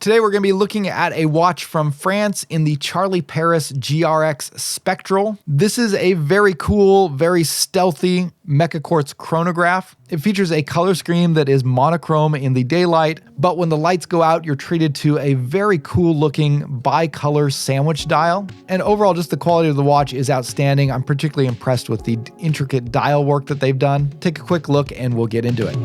Today we're going to be looking at a watch from France in the Charlie Paris GRX Spectral. This is a very cool, very stealthy Mechaquartz chronograph. It features a color scheme that is monochrome in the daylight, but when the lights go out, you're treated to a very cool looking bicolor sandwich dial. And overall, just the quality of the watch is outstanding. I'm particularly impressed with the intricate dial work that they've done. Take a quick look and we'll get into it.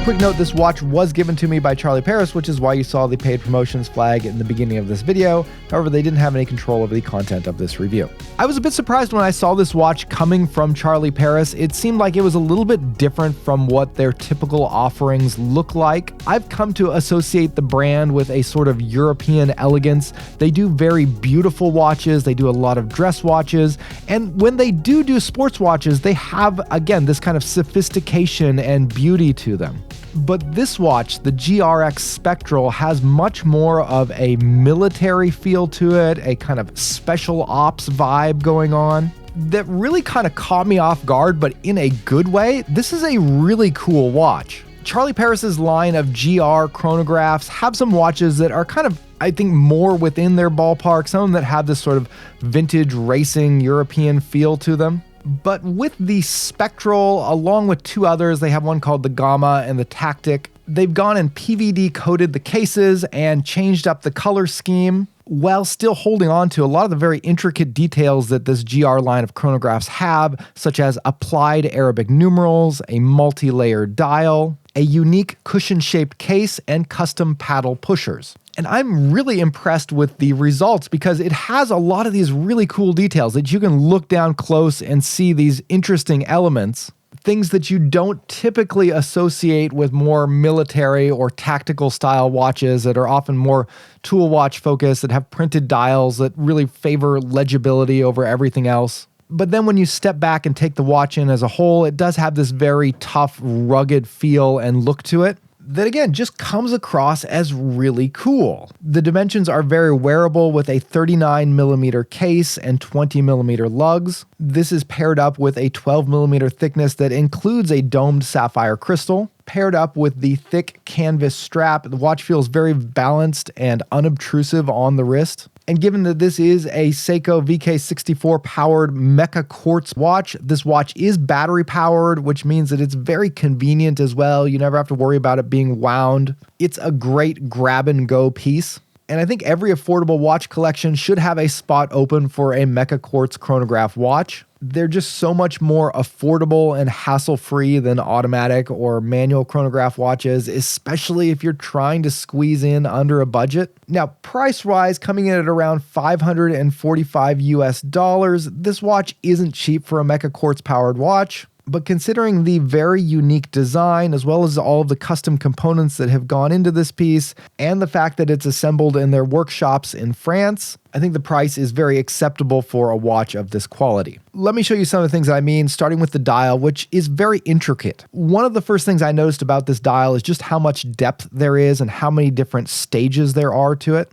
Quick note, this watch was given to me by Charlie Paris, which is why you saw the paid promotions flag in the beginning of this video. However, they didn't have any control over the content of this review. I was a bit surprised when I saw this watch coming from Charlie Paris. It seemed like it was a little bit different from what their typical offerings look like. I've come to associate the brand with a sort of European elegance. They do very beautiful watches. They do a lot of dress watches. And when they do sports watches, they have, again, this kind of sophistication and beauty to them. But this watch, the GRX Spectral, has much more of a military feel to it, a kind of special ops vibe going on that really kind of caught me off guard, but in a good way. This is a really cool watch. Charlie Paris's line of GR chronographs have some watches that are kind of, I think, more within their ballpark, some of them that have this sort of vintage racing European feel to them. But with the Spectral, along with two others, they have one called the Gamma and the Tactic. They've gone and PVD-coated the cases and changed up the color scheme while still holding on to a lot of the very intricate details that this GR line of chronographs have, such as applied Arabic numerals, a multi-layered dial, a unique cushion-shaped case, and custom paddle pushers. And I'm really impressed with the results because it has a lot of these really cool details that you can look down close and see these interesting elements, things that you don't typically associate with more military or tactical style watches that are often more tool watch focused, that have printed dials that really favor legibility over everything else. But then when you step back and take the watch in as a whole, it does have this very tough, rugged feel and look to it that, again, just comes across as really cool. The dimensions are very wearable with a 39mm case and 20mm lugs. This is paired up with a 12mm thickness that includes a domed sapphire crystal. Paired up with the thick canvas strap, the watch feels very balanced and unobtrusive on the wrist. And given that this is a Seiko VK64 powered Mechaquartz watch, this watch is battery powered, which means that it's very convenient as well. You never have to worry about it being wound. It's a great grab and go piece. And I think every affordable watch collection should have a spot open for a Mechaquartz chronograph watch. They're just so much more affordable and hassle-free than automatic or manual chronograph watches, especially if you're trying to squeeze in under a budget. Now, price-wise, coming in at around $545 US, this watch isn't cheap for a Mechaquartz powered watch. But considering the very unique design, as well as all of the custom components that have gone into this piece, and the fact that it's assembled in their workshops in France, I think the price is very acceptable for a watch of this quality. Let me show you some of the things that I mean, starting with the dial, which is very intricate. One of the first things I noticed about this dial is just how much depth there is and how many different stages there are to it.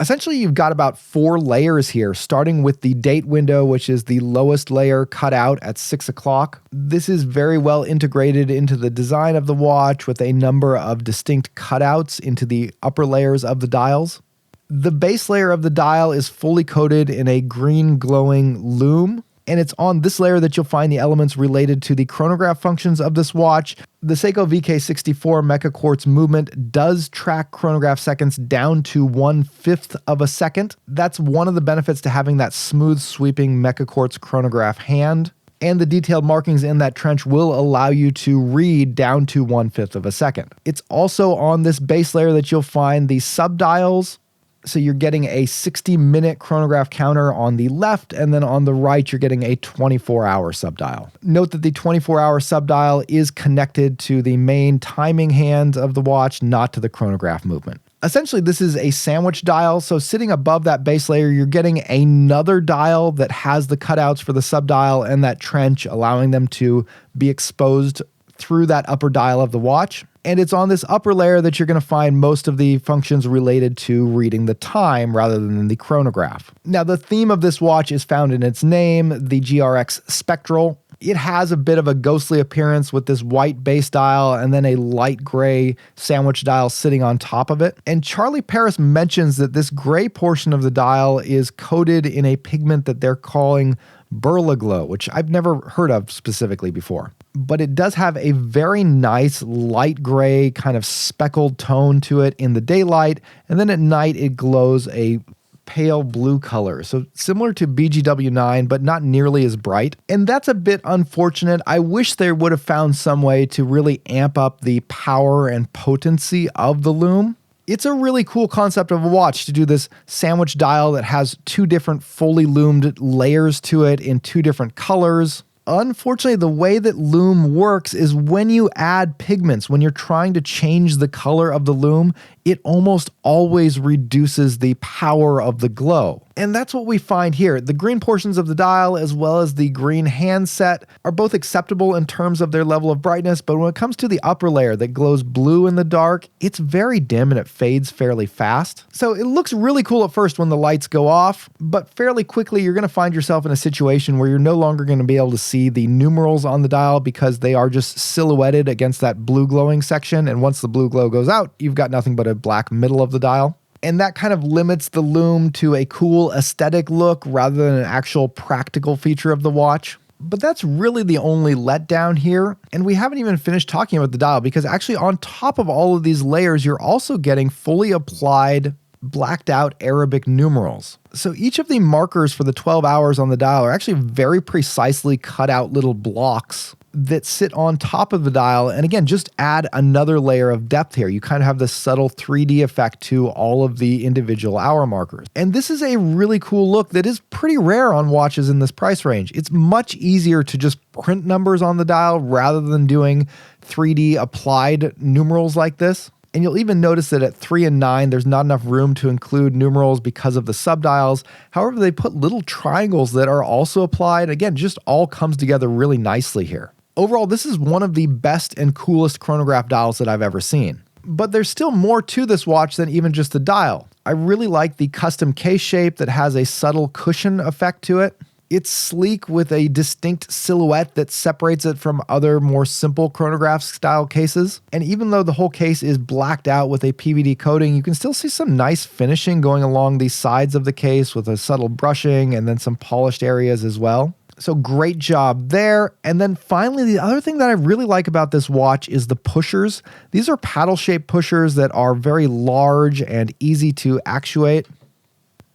Essentially, you've got about 4 layers here, starting with the date window, which is the lowest layer cut out at 6 o'clock. This is very well integrated into the design of the watch with a number of distinct cutouts into the upper layers of the dials. The base layer of the dial is fully coated in a green glowing lume, and it's on this layer that you'll find the elements related to the chronograph functions of this watch. The Seiko VK64 Mechaquartz movement does track chronograph seconds down to 1/5 of a second. That's one of the benefits to having that smooth sweeping Mechaquartz chronograph hand. And the detailed markings in that trench will allow you to read down to 1/5 of a second. It's also on this base layer that you'll find the subdials. So you're getting a 60-minute chronograph counter on the left, and then on the right, you're getting a 24-hour subdial. Note that the 24-hour subdial is connected to the main timing hand of the watch, not to the chronograph movement. Essentially, this is a sandwich dial, so sitting above that base layer, you're getting another dial that has the cutouts for the subdial and that trench, allowing them to be exposed through that upper dial of the watch. And it's on this upper layer that you're going to find most of the functions related to reading the time rather than the chronograph. Now, the theme of this watch is found in its name, the GRX Spectral. It has a bit of a ghostly appearance with this white base dial and then a light gray sandwich dial sitting on top of it. And Charlie Paris mentions that this gray portion of the dial is coated in a pigment that they're calling Burlaglow, which I've never heard of specifically before. But it does have a very nice light gray kind of speckled tone to it in the daylight, and then at night it glows a pale blue color. So similar to BGW9, but not nearly as bright. And that's a bit unfortunate. I wish they would have found some way to really amp up the power and potency of the Lume. It's a really cool concept of a watch to do this sandwich dial that has two different fully lumed layers to it in two different colors. Unfortunately, the way that Lume works is when you add pigments, when you're trying to change the color of the Lume, it almost always reduces the power of the glow. And that's what we find here. The green portions of the dial as well as the green handset are both acceptable in terms of their level of brightness, but when it comes to the upper layer that glows blue in the dark, it's very dim and it fades fairly fast. So it looks really cool at first when the lights go off, but fairly quickly you're going to find yourself in a situation where you're no longer going to be able to see the numerals on the dial because they are just silhouetted against that blue glowing section, and once the blue glow goes out, you've got nothing but a black middle of the dial. And that kind of limits the Lume to a cool aesthetic look rather than an actual practical feature of the watch. But that's really the only letdown here. And we haven't even finished talking about the dial because actually on top of all of these layers, you're also getting fully applied blacked out Arabic numerals. So each of the markers for the 12 hours on the dial are actually very precisely cut out little blocks that sit on top of the dial, and again, just add another layer of depth here. You kind of have this subtle 3D effect to all of the individual hour markers. And this is a really cool look that is pretty rare on watches in this price range. It's much easier to just print numbers on the dial rather than doing 3D applied numerals like this. And you'll even notice that at 3 and 9, there's not enough room to include numerals because of the subdials. However, they put little triangles that are also applied. Again, just all comes together really nicely here. Overall, this is one of the best and coolest chronograph dials that I've ever seen. But there's still more to this watch than even just the dial. I really like the custom case shape that has a subtle cushion effect to it. It's sleek with a distinct silhouette that separates it from other more simple chronograph style cases. And even though the whole case is blacked out with a PVD coating, you can still see some nice finishing going along the sides of the case with a subtle brushing and then some polished areas as well. So great job there. And then finally, the other thing that I really like about this watch is the pushers. These are paddle-shaped pushers that are very large and easy to actuate.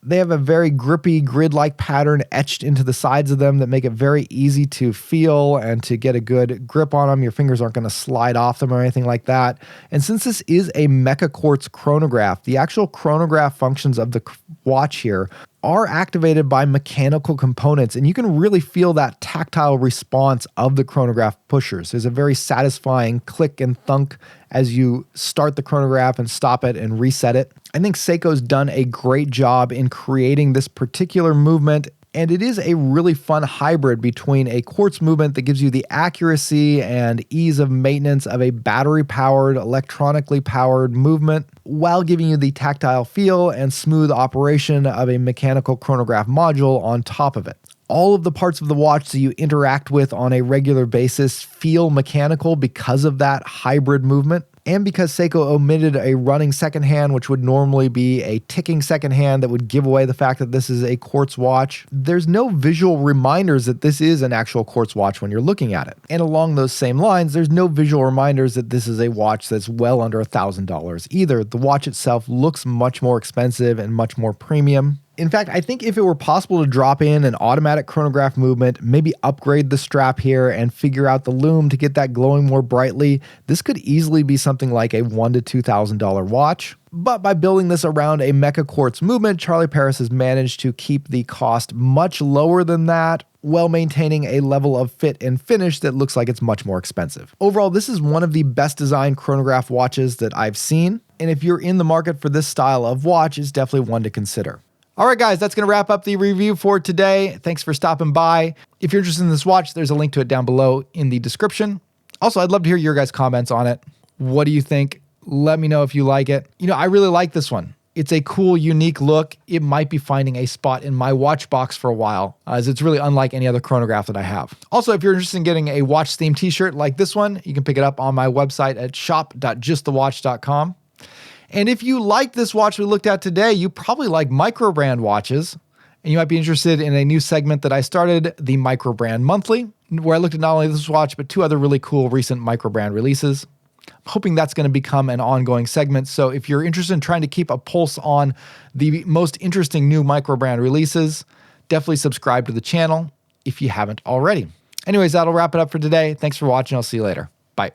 They have a very grippy grid-like pattern etched into the sides of them that make it very easy to feel and to get a good grip on them. Your fingers aren't going to slide off them or anything like that. And since this is a Mechaquartz chronograph, the actual chronograph functions of the watch here are activated by mechanical components, and you can really feel that tactile response of the chronograph pushers. There's a very satisfying click and thunk as you start the chronograph and stop it and reset it. I think Seiko's done a great job in creating this particular movement, and it is a really fun hybrid between a quartz movement that gives you the accuracy and ease of maintenance of a battery-powered, electronically powered movement, while giving you the tactile feel and smooth operation of a mechanical chronograph module on top of it. All of the parts of the watch that you interact with on a regular basis feel mechanical because of that hybrid movement. And because Seiko omitted a running second hand, which would normally be a ticking second hand that would give away the fact that this is a quartz watch, there's no visual reminders that this is an actual quartz watch when you're looking at it. And along those same lines, there's no visual reminders that this is a watch that's well under $1,000 either. The watch itself looks much more expensive and much more premium. In fact, I think if it were possible to drop in an automatic chronograph movement, maybe upgrade the strap here and figure out the Lume to get that glowing more brightly, this could easily be something like a $1,000 to $2,000 watch. But by building this around a Mechaquartz movement, Charlie Paris has managed to keep the cost much lower than that, while maintaining a level of fit and finish that looks like it's much more expensive. Overall, this is one of the best designed chronograph watches that I've seen, and if you're in the market for this style of watch, it's definitely one to consider. All right, guys, that's going to wrap up the review for today. Thanks for stopping by. If you're interested in this watch, there's a link to it down below in the description. Also, I'd love to hear your guys' comments on it. What do you think? Let me know if you like it. You know, I really like this one. It's a cool, unique look. It might be finding a spot in my watch box for a while, as it's really unlike any other chronograph that I have. Also, if you're interested in getting a watch themed t-shirt like this one, you can pick it up on my website at shop.justthewatch.com. And if you like this watch we looked at today, you probably like micro brand watches, and you might be interested in a new segment that I started, the Micro Brand Monthly, where I looked at not only this watch, but 2 other really cool recent micro brand releases. I'm hoping that's going to become an ongoing segment. So if you're interested in trying to keep a pulse on the most interesting new micro brand releases, definitely subscribe to the channel if you haven't already. Anyways, that'll wrap it up for today. Thanks for watching. I'll see you later. Bye.